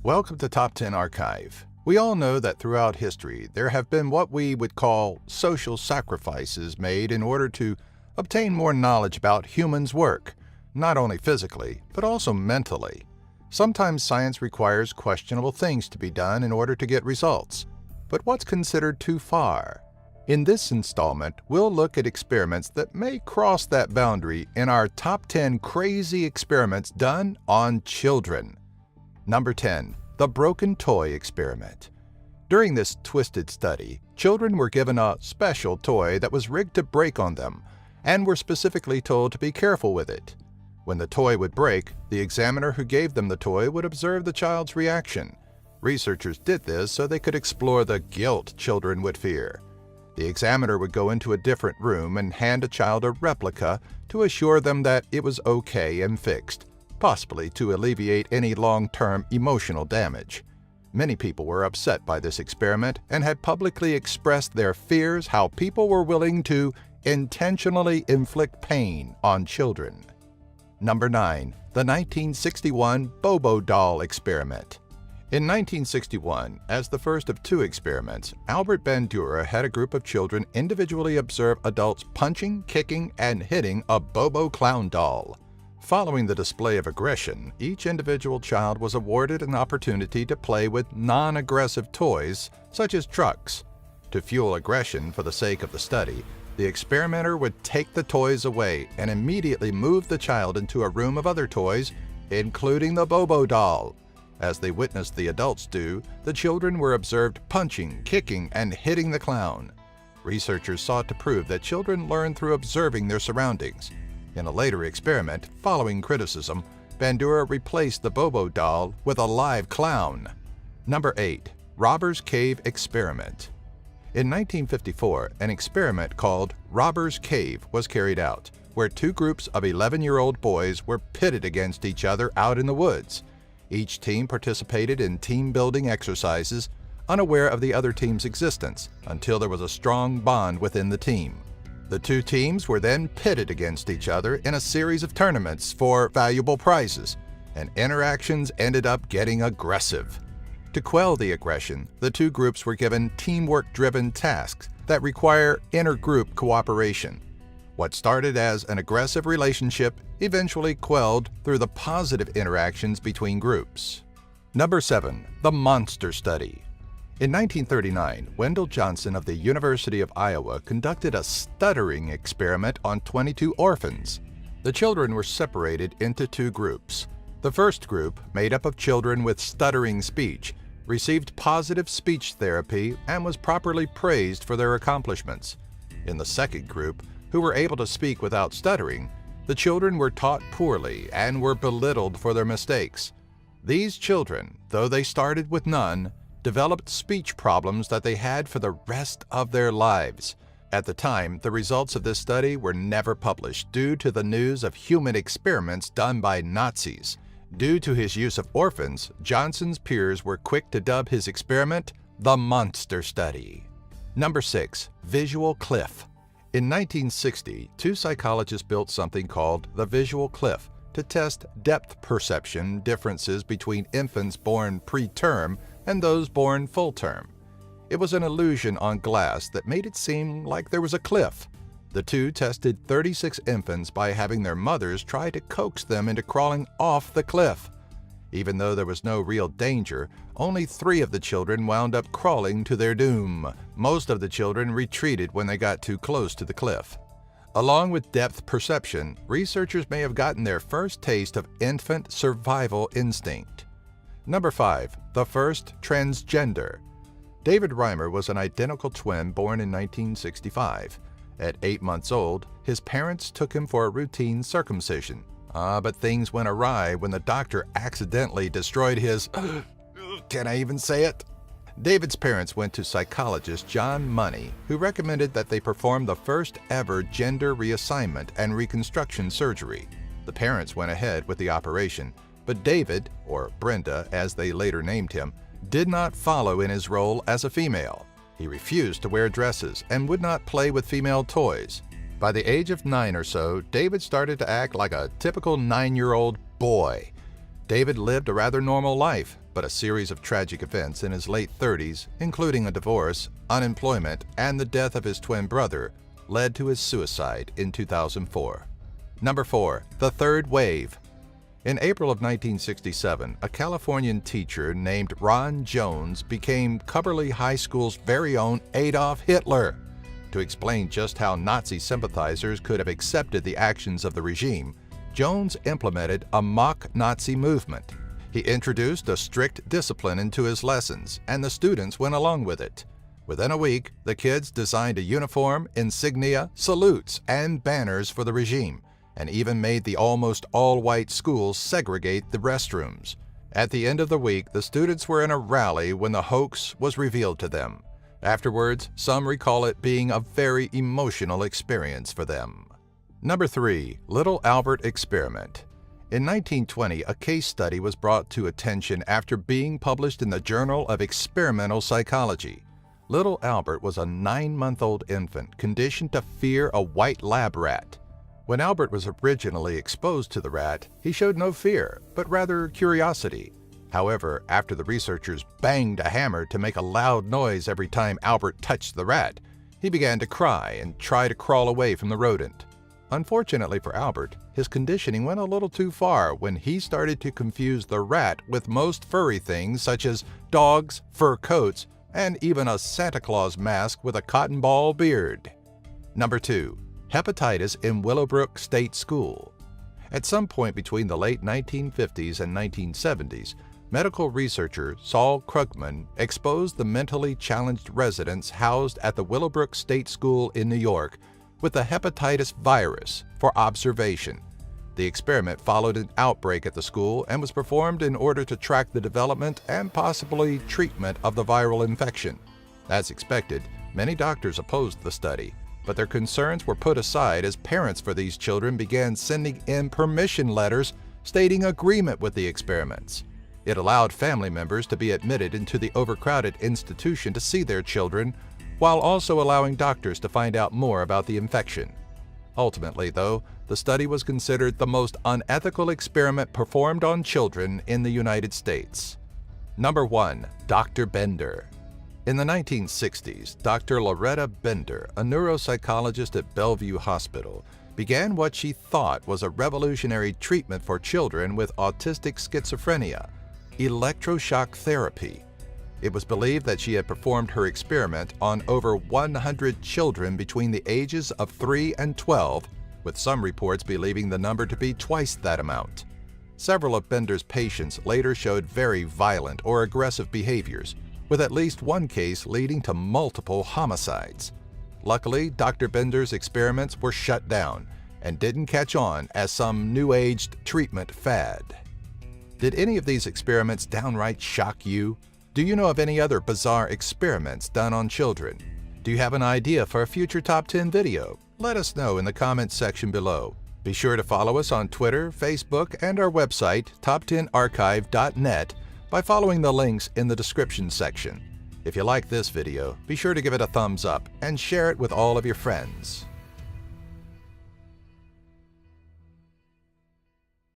Welcome to Top 10 Archive. We all know that throughout history there have been what we would call social sacrifices made in order to obtain more knowledge about humans' work, not only physically, but also mentally. Sometimes science requires questionable things to be done in order to get results. But what's considered too far? In this installment, we'll look at experiments that may cross that boundary in our top 10 crazy experiments done on children. Number 10. The Broken Toy Experiment. During this twisted study, children were given a special toy that was rigged to break on them, and were specifically told to be careful with it. When the toy would break, the examiner who gave them the toy would observe the child's reaction. Researchers did this so they could explore the guilt children would fear. The examiner would go into a different room and hand a child a replica to assure them that it was okay and fixed, possibly to alleviate any long-term emotional damage. Many people were upset by this experiment and had publicly expressed their fears how people were willing to intentionally inflict pain on children. Number 9. The 1961 Bobo Doll Experiment. In 1961, as the first of two experiments, Albert Bandura had a group of children individually observe adults punching, kicking, and hitting a Bobo clown doll. Following the display of aggression, each individual child was awarded an opportunity to play with non-aggressive toys, such as trucks. To fuel aggression for the sake of the study, the experimenter would take the toys away and immediately move the child into a room of other toys, including the Bobo doll. As they witnessed the adults do, the children were observed punching, kicking, and hitting the clown. Researchers sought to prove that children learn through observing their surroundings. In a later experiment, following criticism, Bandura replaced the Bobo doll with a live clown. Number 8. Robbers Cave Experiment. In 1954, an experiment called Robbers Cave was carried out, where two groups of 11-year-old boys were pitted against each other out in the woods. Each team participated in team-building exercises, unaware of the other team's existence, until there was a strong bond within the team. The two teams were then pitted against each other in a series of tournaments for valuable prizes, and interactions ended up getting aggressive. To quell the aggression, the two groups were given teamwork-driven tasks that require inter-group cooperation. What started as an aggressive relationship eventually quelled through the positive interactions between groups. Number 7. The Monster Study. In 1939, Wendell Johnson of the University of Iowa conducted a stuttering experiment on 22 orphans. The children were separated into two groups. The first group, made up of children with stuttering speech, received positive speech therapy and was properly praised for their accomplishments. In the second group, who were able to speak without stuttering, the children were taught poorly and were belittled for their mistakes. These children, though they started with none, developed speech problems that they had for the rest of their lives. At the time, the results of this study were never published due to the news of human experiments done by Nazis. Due to his use of orphans, Johnson's peers were quick to dub his experiment the Monster Study. Number 6. Visual Cliff. In 1960, two psychologists built something called the Visual Cliff to test depth perception differences between infants born preterm and those born full term. It was an illusion on glass that made it seem like there was a cliff. The two tested 36 infants by having their mothers try to coax them into crawling off the cliff. Even though there was no real danger, only 3 of the children wound up crawling to their doom. Most of the children retreated when they got too close to the cliff. Along with depth perception, researchers may have gotten their first taste of infant survival instinct. Number 5. The First Transgender. David Reimer was an identical twin born in 1965. At 8 months old, his parents took him for a routine circumcision. But things went awry when the doctor accidentally destroyed his can I even say it? David's parents went to psychologist John Money, who recommended that they perform the first ever gender reassignment and reconstruction surgery. The parents went ahead with the operation, but David, or Brenda as they later named him, did not follow in his role as a female. He refused to wear dresses and would not play with female toys. By the age of 9 or so, David started to act like a typical 9-year-old boy. David lived a rather normal life, but a series of tragic events in his late 30s, including a divorce, unemployment, and the death of his twin brother, led to his suicide in 2004. Number 4. The Third Wave. In April of 1967, a Californian teacher named Ron Jones became Cubberley High School's very own Adolf Hitler. To explain just how Nazi sympathizers could have accepted the actions of the regime, Jones implemented a mock Nazi movement. He introduced a strict discipline into his lessons, and the students went along with it. Within a week, the kids designed a uniform, insignia, salutes, and banners for the regime, and even made the almost all-white schools segregate the restrooms. At the end of the week, the students were in a rally when the hoax was revealed to them. Afterwards, some recall it being a very emotional experience for them. Number 3. Little Albert Experiment. In 1920, a case study was brought to attention after being published in the Journal of Experimental Psychology. Little Albert was a 9-month-old infant conditioned to fear a white lab rat. When Albert was originally exposed to the rat, he showed no fear, but rather curiosity. However, after the researchers banged a hammer to make a loud noise every time Albert touched the rat, he began to cry and try to crawl away from the rodent. Unfortunately for Albert, his conditioning went a little too far when he started to confuse the rat with most furry things such as dogs, fur coats, and even a Santa Claus mask with a cotton ball beard. Number 2. Hepatitis in Willowbrook State School. At some point between the late 1950s and 1970s, medical researcher Saul Krugman exposed the mentally challenged residents housed at the Willowbrook State School in New York with the hepatitis virus for observation. The experiment followed an outbreak at the school and was performed in order to track the development and possibly treatment of the viral infection. As expected, many doctors opposed the study, but their concerns were put aside as parents for these children began sending in permission letters stating agreement with the experiments. It allowed family members to be admitted into the overcrowded institution to see their children, while also allowing doctors to find out more about the infection. Ultimately, though, the study was considered the most unethical experiment performed on children in the United States. Number 1. Dr. Bender. In the 1960s, Dr. Loretta Bender, a neuropsychologist at Bellevue Hospital, began what she thought was a revolutionary treatment for children with autistic schizophrenia, electroshock therapy. It was believed that she had performed her experiment on over 100 children between the ages of 3 and 12, with some reports believing the number to be twice that amount. Several of Bender's patients later showed very violent or aggressive behaviors, with at least one case leading to multiple homicides. Luckily, Dr. Bender's experiments were shut down and didn't catch on as some new-aged treatment fad. Did any of these experiments downright shock you? Do you know of any other bizarre experiments done on children? Do you have an idea for a future Top 10 video? Let us know in the comments section below. Be sure to follow us on Twitter, Facebook, and our website, top10archive.net, by following the links in the description section. If you like this video, be sure to give it a thumbs up and share it with all of your friends.